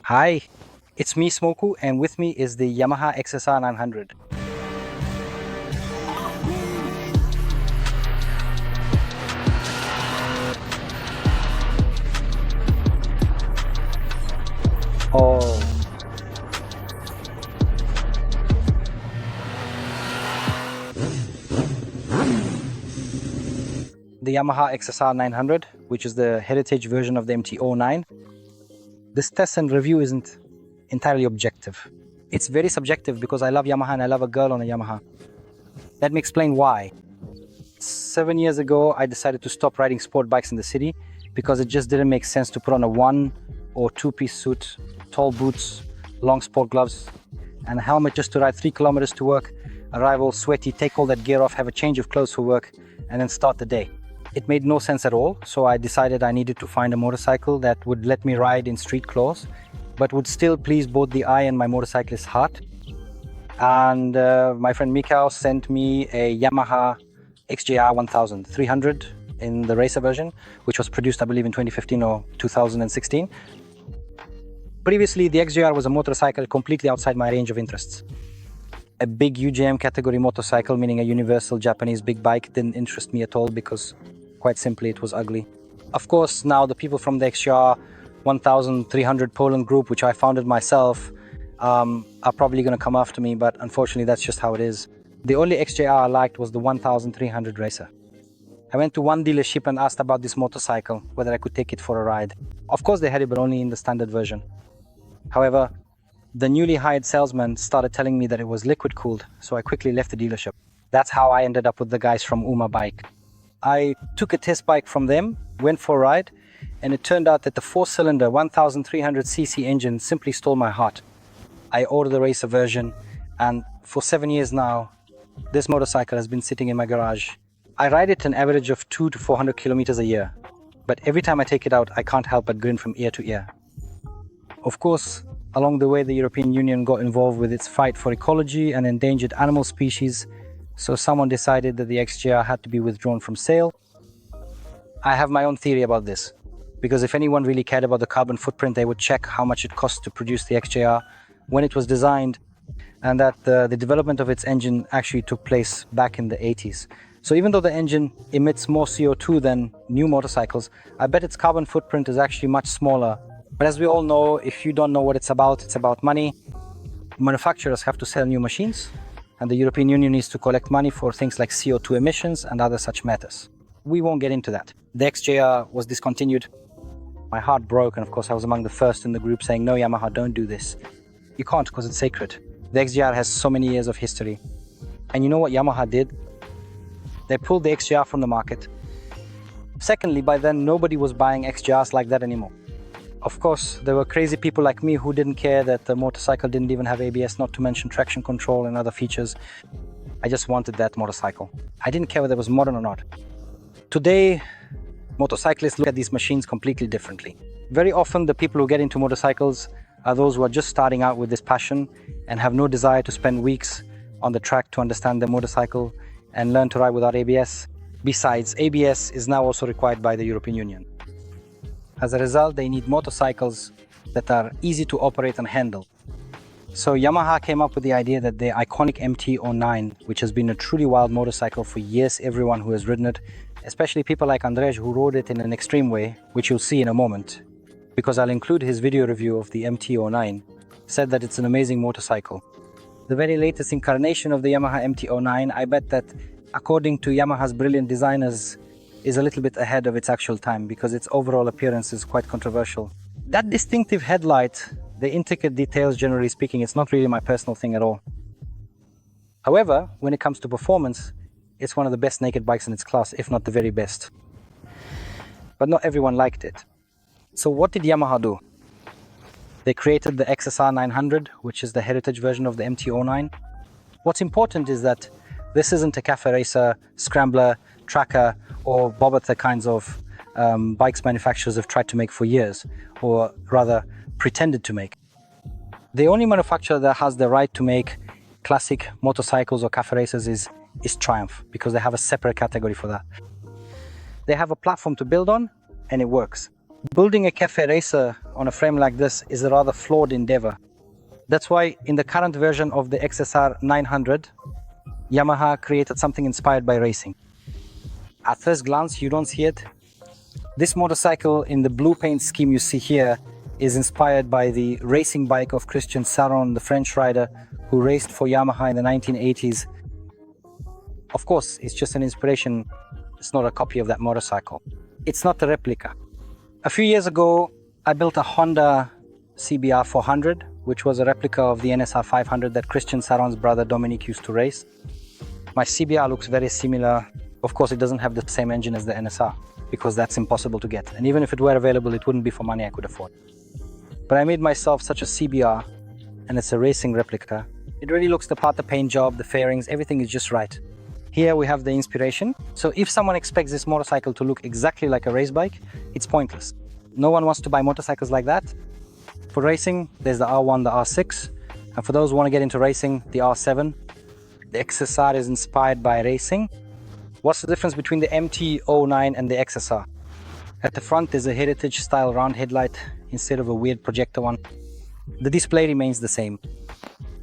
Hi, it's me Smoku, and with me is the Yamaha XSR 900. Oh, the Yamaha XSR 900, which is the heritage version of the MT-09. This test and review isn't entirely objective. It's very subjective because I love Yamaha and I love a girl on a Yamaha. Let me explain why. 7 years ago, I decided to stop riding sport bikes in the city because it just didn't make sense to put on a 1 or 2-piece suit, tall boots, long sport gloves, and a helmet just to ride 3 kilometers to work, arrive all sweaty, take all that gear off, have a change of clothes for work, and then start the day. It made no sense at all, so I decided I needed to find a motorcycle that would let me ride in street clothes, but would still please both the eye and my motorcyclist's heart. And my friend Mikao sent me a Yamaha XJR 1300 in the racer version, which was produced, I believe, in 2015 or 2016. Previously, the XJR was a motorcycle completely outside my range of interests. A big UJM category motorcycle, meaning a universal Japanese big bike, didn't interest me at all because, quite simply, it was ugly. Of course, now the people from the XJR 1300 Poland group, which I founded myself, are probably going to come after me, but unfortunately that's just how it is. The only XJR I liked was the 1300 Racer. I went to one dealership and asked about this motorcycle, whether I could take it for a ride. Of course they had it, but only in the standard version. However, the newly hired salesman started telling me that it was liquid cooled, so I quickly left the dealership. That's how I ended up with the guys from Uma Bike. I took a test bike from them, went for a ride, and it turned out that the 4-cylinder 1300cc engine simply stole my heart. I ordered the racer version, and for 7 years now, this motorcycle has been sitting in my garage. I ride it an average of 200 to 400 kilometers a year, but every time I take it out, I can't help but grin from ear to ear. Of course, along the way, the European Union got involved with its fight for ecology and endangered animal species, so someone decided that the XJR had to be withdrawn from sale. I have my own theory about this, because if anyone really cared about the carbon footprint, they would check how much it cost to produce the XJR when it was designed, and that the development of its engine actually took place back in the 80s. So even though the engine emits more CO2 than new motorcycles, I bet its carbon footprint is actually much smaller. But as we all know, if you don't know what it's about money. Manufacturers have to sell new machines, and the European Union needs to collect money for things like CO2 emissions and other such matters. We won't get into that. The XJR was discontinued. My heart broke, and of course I was among the first in the group saying, no Yamaha, don't do this. You can't, because it's sacred. The XJR has so many years of history. And you know what Yamaha did? They pulled the XJR from the market. Secondly, by then nobody was buying XJRs like that anymore. Of course, there were crazy people like me who didn't care that the motorcycle didn't even have ABS, not to mention traction control and other features. I just wanted that motorcycle. I didn't care whether it was modern or not. Today, motorcyclists look at these machines completely differently. Very often, the people who get into motorcycles are those who are just starting out with this passion and have no desire to spend weeks on the track to understand their motorcycle and learn to ride without ABS. Besides, ABS is now also required by the European Union. As a result, they need motorcycles that are easy to operate and handle. So Yamaha came up with the idea that the iconic MT-09, which has been a truly wild motorcycle for years, everyone who has ridden it, especially people like Andrej who rode it in an extreme way, which you'll see in a moment, because I'll include his video review of the MT-09, said that it's an amazing motorcycle. The very latest incarnation of the Yamaha MT-09, I bet that, according to Yamaha's brilliant designers, is a little bit ahead of its actual time because its overall appearance is quite controversial. That distinctive headlight, the intricate details, generally speaking, it's not really my personal thing at all. However, when it comes to performance, it's one of the best naked bikes in its class, if not the very best. But not everyone liked it. So what did Yamaha do? They created the XSR 900, which is the heritage version of the MT-09. What's important is that this isn't a cafe racer, scrambler, tracker, or bobber kinds of bikes manufacturers have tried to make for years, or rather pretended to make. The only manufacturer that has the right to make classic motorcycles or cafe racers is Triumph, because they have a separate category for that. They have a platform to build on, and it works. Building a cafe racer on a frame like this is a rather flawed endeavor. That's why in the current version of the XSR 900, Yamaha created something inspired by racing. At first glance, you don't see it. This motorcycle in the blue paint scheme you see here is inspired by the racing bike of Christian Saron, the French rider who raced for Yamaha in the 1980s. Of course, it's just an inspiration. It's not a copy of that motorcycle. It's not a replica. A few years ago, I built a Honda CBR 400, which was a replica of the NSR 500 that Christian Saron's brother Dominic used to race. My CBR looks very similar. Of course, it doesn't have the same engine as the NSR because that's impossible to get. And even if it were available, it wouldn't be for money I could afford. But I made myself such a CBR, and it's a racing replica. It really looks the part, the paint job, the fairings, everything is just right. Here we have the inspiration. So if someone expects this motorcycle to look exactly like a race bike, it's pointless. No one wants to buy motorcycles like that. For racing, there's the R1, the R6. And for those who want to get into racing, the R7. The XSR is inspired by racing. What's the difference between the MT-09 and the XSR? At the front, there's a heritage style round headlight instead of a weird projector one. The display remains the same.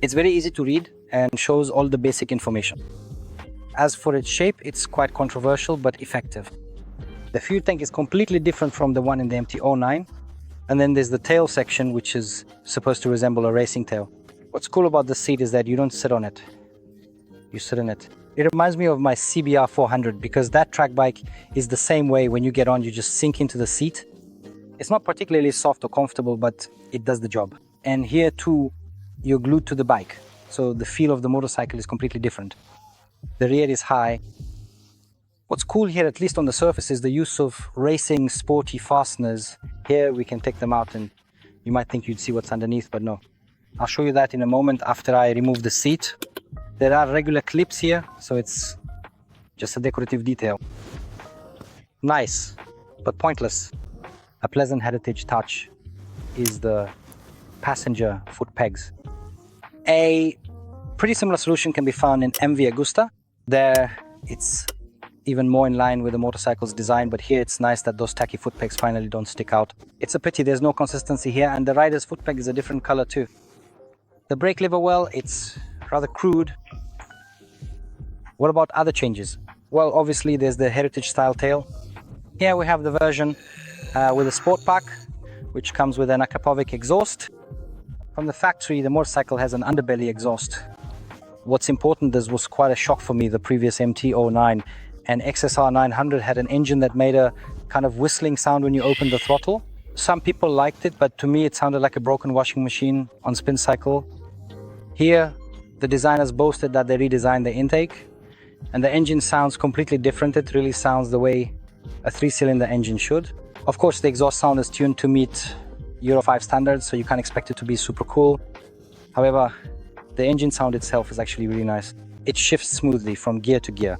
It's very easy to read and shows all the basic information. As for its shape, it's quite controversial but effective. The fuel tank is completely different from the one in the MT-09. And then there's the tail section, which is supposed to resemble a racing tail. What's cool about the seat is that you don't sit on it. You sit in it. It reminds me of my CBR 400 because that track bike is the same way. When you get on, you just sink into the seat. It's not particularly soft or comfortable, but it does the job. And here too, you're glued to the bike. So the feel of the motorcycle is completely different. The rear is high. What's cool here, at least on the surface, is the use of racing sporty fasteners. Here we can take them out and you might think you'd see what's underneath, but no. I'll show you that in a moment after I remove the seat. There are regular clips here, so it's just a decorative detail. Nice, but pointless. A pleasant heritage touch is the passenger foot pegs. A pretty similar solution can be found in MV Agusta. There it's even more in line with the motorcycle's design, but here it's nice that those tacky foot pegs finally don't stick out. It's a pity there's no consistency here, and the rider's foot peg is a different color too. The brake lever well, it's rather crude. What about other changes? Well, obviously there's the heritage style tail. Here we have the version with a sport pack, which comes with an Akapovic exhaust. From the factory, the motorcycle has an underbelly exhaust. What's important, this was quite a shock for me. The previous MT-09 and XSR 900 had an engine that made a kind of whistling sound when you opened the throttle. Some people liked it, but to me it sounded like a broken washing machine on spin cycle. Here, the designers boasted that they redesigned the intake, and the engine sounds completely different. It really sounds the way a 3-cylinder engine should. Of course, the exhaust sound is tuned to meet Euro 5 standards, so you can't expect it to be super cool. However, the engine sound itself is actually really nice. It shifts smoothly from gear to gear.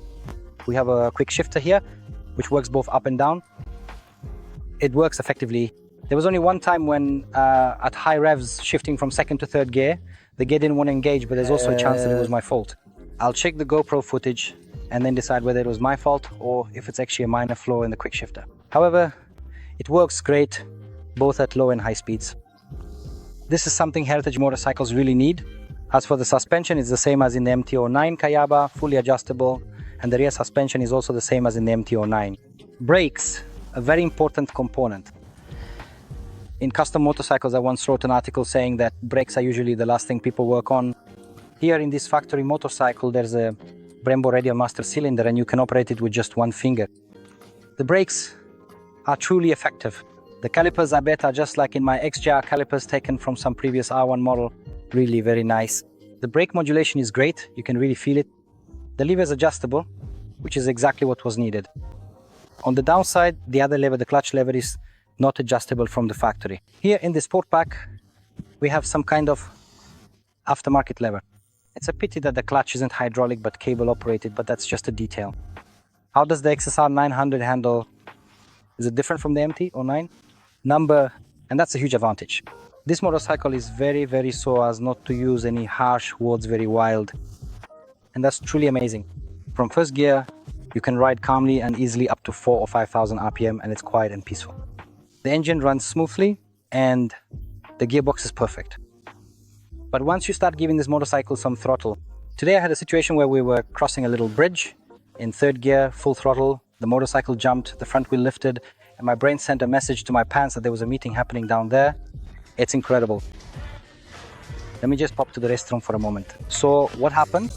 We have a quick shifter here, which works both up and down. It works effectively. There was only one time when at high revs, shifting from second to third gear, the gear didn't want to engage, but there's also a chance that it was my fault. I'll check the GoPro footage and then decide whether it was my fault or if it's actually a minor flaw in the quick shifter. However, it works great, both at low and high speeds. This is something heritage motorcycles really need. As for the suspension, it's the same as in the MT-09 Kayaba, fully adjustable, and the rear suspension is also the same as in the MT-09. Brakes, a very important component. In custom motorcycles, I once wrote an article saying that brakes are usually the last thing people work on. Here in this factory motorcycle, there's a Brembo radial master cylinder and you can operate it with just one finger. The brakes are truly effective. The calipers, I bet, are just like in my XJR calipers taken from some previous R1 model. Really very nice. The brake modulation is great. You can really feel it. The lever is adjustable, which is exactly what was needed. On the downside, the other lever, the clutch lever, is not adjustable from the factory. Here in the sport pack, we have some kind of aftermarket lever. It's a pity that the clutch isn't hydraulic but cable operated, but that's just a detail. How does the XSR 900 handle? Is it different from the MT-09? And that's a huge advantage. This motorcycle is very, very so as not to use any harsh words, very wild. And that's truly amazing. From first gear, you can ride calmly and easily up to 4,000 or 5,000 RPM, and it's quiet and peaceful. The engine runs smoothly and the gearbox is perfect. But once you start giving this motorcycle some throttle, today I had a situation where we were crossing a little bridge in third gear, full throttle, the motorcycle jumped, the front wheel lifted, and my brain sent a message to my pants that there was a meeting happening down there. It's incredible. Let me just pop to the restroom for a moment. So what happened?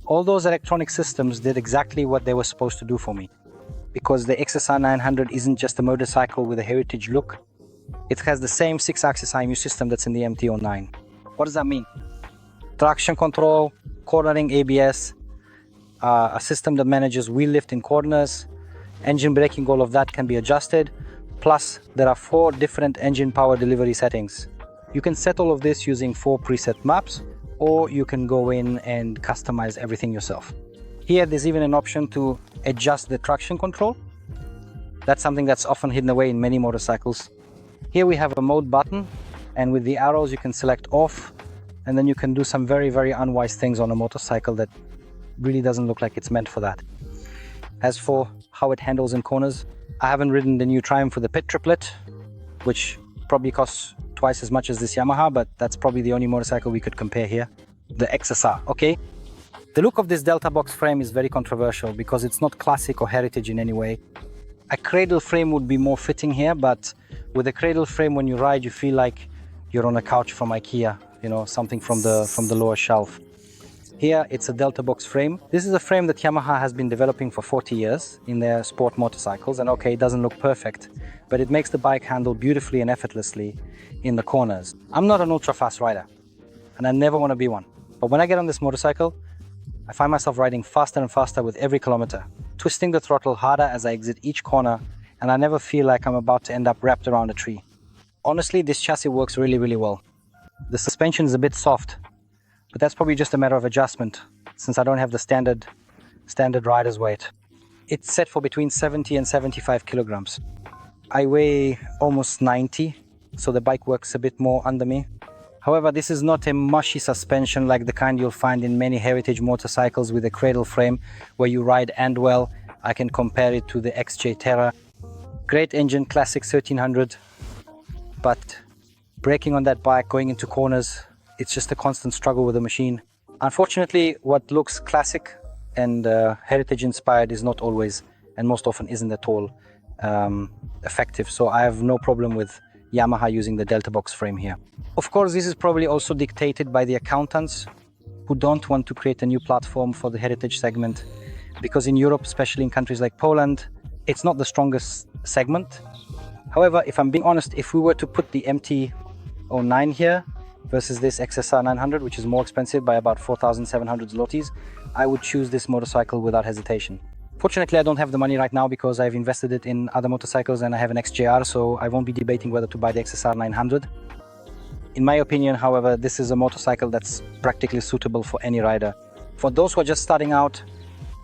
All those electronic systems did exactly what they were supposed to do for me. Because the XSR 900 isn't just a motorcycle with a heritage look. It has the same 6-axis IMU system that's in the MT-09. What does that mean? Traction control, cornering ABS, a system that manages wheel lift in corners, engine braking, all of that can be adjusted. Plus, there are 4 different engine power delivery settings. You can set all of this using 4 preset maps, or you can go in and customize everything yourself. Here, there's even an option to adjust the traction control. That's something that's often hidden away in many motorcycles. Here we have a mode button, and with the arrows you can select off, and then you can do some very, very unwise things on a motorcycle that really doesn't look like it's meant for that. As for how it handles in corners, I haven't ridden the new Triumph with the pit triplet, which probably costs twice as much as this Yamaha, but that's probably the only motorcycle we could compare here. The XSR, okay? The look of this Delta box frame is very controversial because it's not classic or heritage in any way. A cradle frame would be more fitting here, but with a cradle frame, when you ride, you feel like you're on a couch from IKEA, you know, something from the lower shelf. Here, it's a Delta box frame. This is a frame that Yamaha has been developing for 40 years in their sport motorcycles, and okay, it doesn't look perfect, but it makes the bike handle beautifully and effortlessly in the corners. I'm not an ultra-fast rider, and I never want to be one. But when I get on this motorcycle, I find myself riding faster and faster with every kilometer, twisting the throttle harder as I exit each corner, and I never feel like I'm about to end up wrapped around a tree. Honestly, this chassis works really, really well. The suspension is a bit soft, but that's probably just a matter of adjustment, since I don't have the standard rider's weight. It's set for between 70 and 75 kilograms. I weigh almost 90, so the bike works a bit more under me. However, this is not a mushy suspension like the kind you'll find in many heritage motorcycles with a cradle frame where you ride and well. I can compare it to the XJR. Great engine, classic 1300, but braking on that bike, going into corners, it's just a constant struggle with the machine. Unfortunately, what looks classic and heritage inspired is not always, and most often isn't at all, effective. So I have no problem with Yamaha using the Delta box frame here. Of course, this is probably also dictated by the accountants who don't want to create a new platform for the heritage segment, because in Europe, especially in countries like Poland, it's not the strongest segment. However, if I'm being honest, if we were to put the MT-09 here versus this XSR 900, which is more expensive by about 4,700 zlotys, I would choose this motorcycle without hesitation. Fortunately, I don't have the money right now because I've invested it in other motorcycles and I have an XJR, so I won't be debating whether to buy the XSR 900. In my opinion, however, this is a motorcycle that's practically suitable for any rider. For those who are just starting out,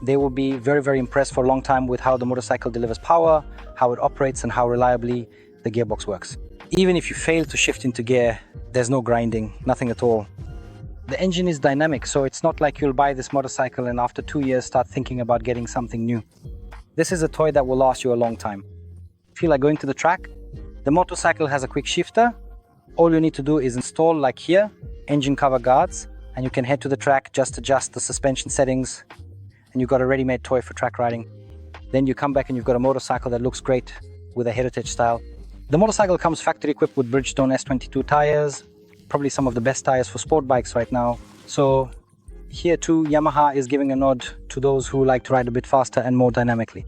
they will be very, very impressed for a long time with how the motorcycle delivers power, how it operates, and how reliably the gearbox works. Even if you fail to shift into gear, there's no grinding, nothing at all. The engine is dynamic, so it's not like you'll buy this motorcycle and after 2 years start thinking about getting something new. This is a toy that will last you a long time. Feel like going to the track? The motorcycle has a quick shifter. All you need to do is install, like here, engine cover guards, and you can head to the track, just adjust the suspension settings, and you've got a ready-made toy for track riding. Then you come back and you've got a motorcycle that looks great with a heritage style. The motorcycle comes factory equipped with Bridgestone S22 tires, probably some of the best tires for sport bikes right now. So here too, Yamaha is giving a nod to those who like to ride a bit faster and more dynamically.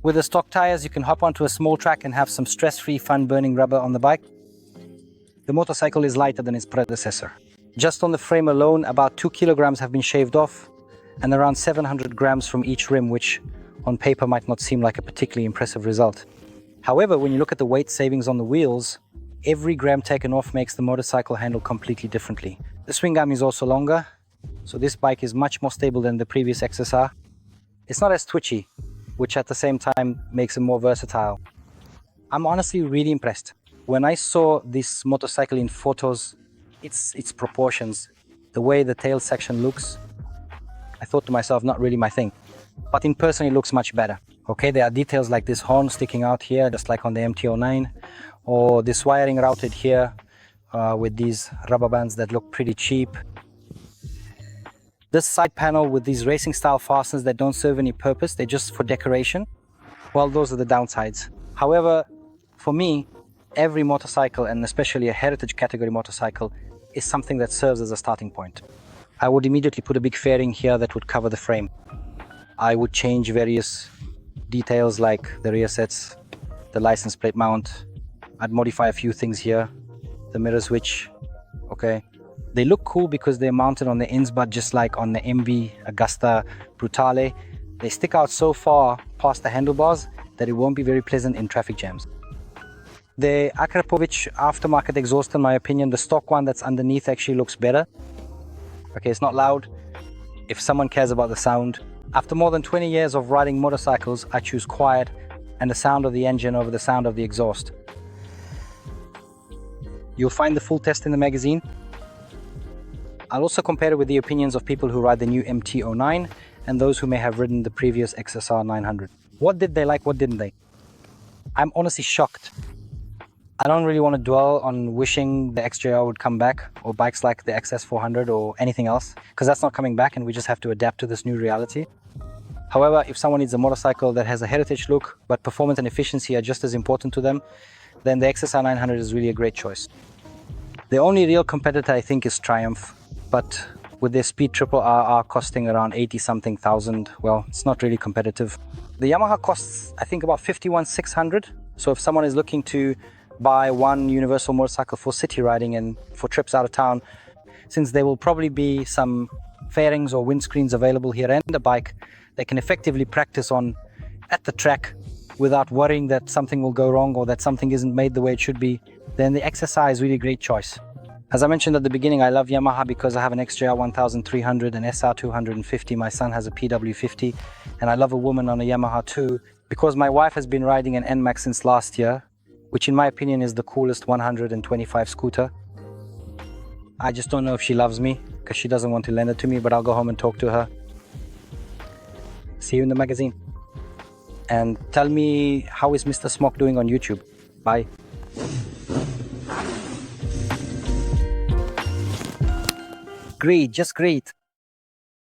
With the stock tires, you can hop onto a small track and have some stress-free fun burning rubber on the bike. The motorcycle is lighter than its predecessor. Just on the frame alone, about 2 kilograms have been shaved off and around 700 grams from each rim, which on paper might not seem like a particularly impressive result. However, when you look at the weight savings on the wheels, every gram taken off makes the motorcycle handle completely differently. The swing arm is also longer, so this bike is much more stable than the previous XSR. It's not as twitchy, which at the same time makes it more versatile. I'm honestly really impressed. When I saw this motorcycle in photos, its proportions, the way the tail section looks, I thought to myself, not really my thing. But in person, it looks much better. Okay, there are details like this horn sticking out here, just like on the MT-09, or this wiring routed here with these rubber bands that look pretty cheap. This side panel with these racing style fasteners that don't serve any purpose, they're just for decoration. Well, those are the downsides. However, for me, every motorcycle, and especially a heritage category motorcycle, is something that serves as a starting point. I would immediately put a big fairing here that would cover the frame. I would change various details like the rear sets, the license plate mount. I'd modify a few things here, the mirror switch, okay. They look cool because they're mounted on the ends, but just like on the MV Augusta Brutale, they stick out so far past the handlebars that it won't be very pleasant in traffic jams. The Akrapovic aftermarket exhaust, in my opinion, the stock one that's underneath actually looks better. Okay, it's not loud. If someone cares about the sound, after more than 20 years of riding motorcycles, I choose quiet and the sound of the engine over the sound of the exhaust. You'll find the full test in the magazine. I'll also compare it with the opinions of people who ride the new MT-09 and those who may have ridden the previous XSR 900. What did they like, what didn't they? I'm honestly shocked. I don't really want to dwell on wishing the XJR would come back, or bikes like the XS 400 or anything else, because that's not coming back and we just have to adapt to this new reality. However, if someone needs a motorcycle that has a heritage look, but performance and efficiency are just as important to them, then the XSR 900 is really a great choice. The only real competitor I think is Triumph, but with their Speed Triple RR costing around 80-something thousand, well, it's not really competitive. The Yamaha costs, I think, about 51,600. So if someone is looking to buy one universal motorcycle for city riding and for trips out of town, since there will probably be some fairings or windscreens available here and a bike, they can effectively practice on at the track without worrying that something will go wrong or that something isn't made the way it should be, then the XSR is really a great choice. As I mentioned at the beginning, I love Yamaha because I have an XJR 1300 and SR 250. My son has a PW50, and I love a woman on a Yamaha too because my wife has been riding an NMAX since last year, which in my opinion is the coolest 125 scooter. I just don't know if she loves me because she doesn't want to lend it to me, but I'll go home and talk to her. See you in the magazine. And tell me, how is Mr. Smoku doing on YouTube? Bye. Great, just great.